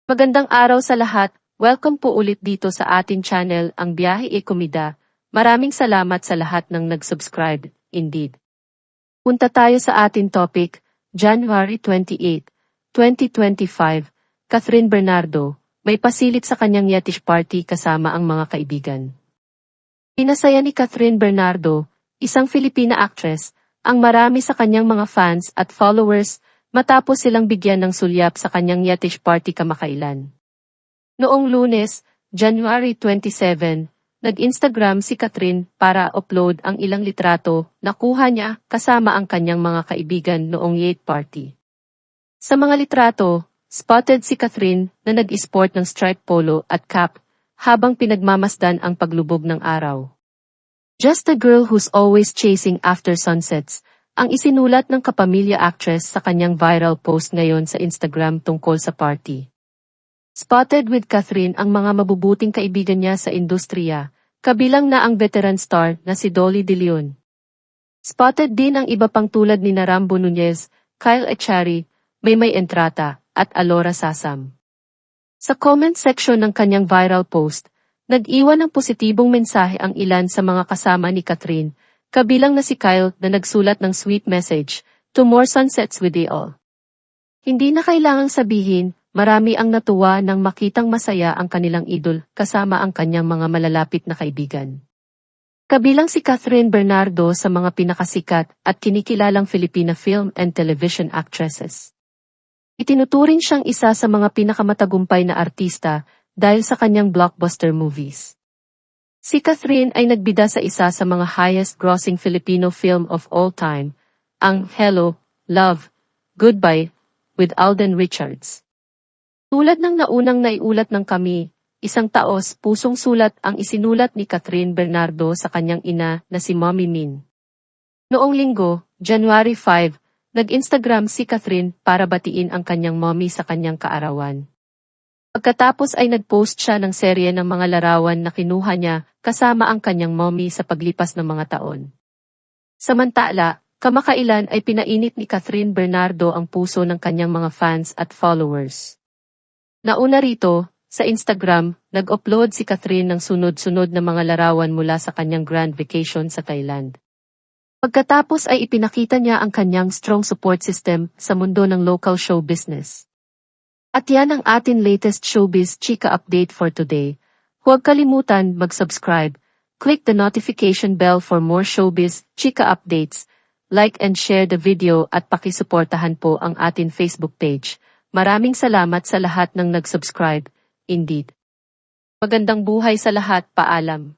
Magandang araw sa lahat. Welcome po ulit dito sa ating channel, Ang Biyahe e Komida. Maraming salamat sa lahat ng nag-subscribe, indeed. Punta tayo sa ating topic, January 28, 2025. Catherine Bernardo, may pasilip sa kanyang yetish party kasama ang mga kaibigan. Pinasaya ni Catherine Bernardo, isang Filipina actress, ang marami sa kanyang mga fans at followers matapos silang bigyan ng sulyap sa kanyang yetish party kamakailan. Noong Lunes, January 27, nag-Instagram si Catherine para upload ang ilang litrato na kuha niya kasama ang kanyang mga kaibigan noong yacht party. Sa mga litrato, spotted si Catherine na nag-sport ng striped polo at cap habang pinagmamasdan ang paglubog ng araw. Just a girl who's always chasing after sunsets, ang isinulat ng kapamilya actress sa kanyang viral post ngayon sa Instagram tungkol sa party. Spotted with Catherine ang mga mabubuting kaibigan niya sa industriya, kabilang na ang veteran star na si Dolly De Leon. Spotted din ang iba pang tulad ni Rambo Nunez, Kyle Echari, Maymay Entrata, at Alora Sasam. Sa comment section ng kanyang viral post, nag-iwan ng positibong mensahe ang ilan sa mga kasama ni Catherine, kabilang na si Kyle na nagsulat ng sweet message, "To more sunsets with you all." Hindi na kailangang sabihin, marami ang natuwa nang makitang masaya ang kanilang idol kasama ang kanyang mga malalapit na kaibigan. Kabilang si Catherine Bernardo sa mga pinakasikat at kinikilalang Filipina film and television actresses. Itinuturing siyang isa sa mga pinakamatagumpay na artista dahil sa kanyang blockbuster movies. Si Catherine ay nagbida sa isa sa mga highest-grossing Filipino film of all time, ang Hello, Love, Goodbye, with Alden Richards. Tulad ng naunang naiulat ng Kami, isang taos-pusong sulat ang isinulat ni Catherine Bernardo sa kanyang ina na si Mommy Min. Noong linggo, January 5, nag-Instagram si Catherine para batiin ang kanyang mommy sa kanyang kaarawan. Pagkatapos ay nag-post siya ng serye ng mga larawan na kinuha niya kasama ang kanyang mommy sa paglipas ng mga taon. Samantala, kamakailan ay pinainit ni Catherine Bernardo ang puso ng kanyang mga fans at followers. Nauna rito, sa Instagram, nag-upload si Catherine ng sunod-sunod na mga larawan mula sa kanyang grand vacation sa Thailand. Pagkatapos ay ipinakita niya ang kanyang strong support system sa mundo ng local show business. At yan ang atin latest showbiz chika update for today. Huwag kalimutan mag-subscribe, click the notification bell for more showbiz chika updates, like and share the video at pakisuportahan po ang atin Facebook page. Maraming salamat sa lahat ng nag-subscribe, indeed. Magandang buhay sa lahat, paalam.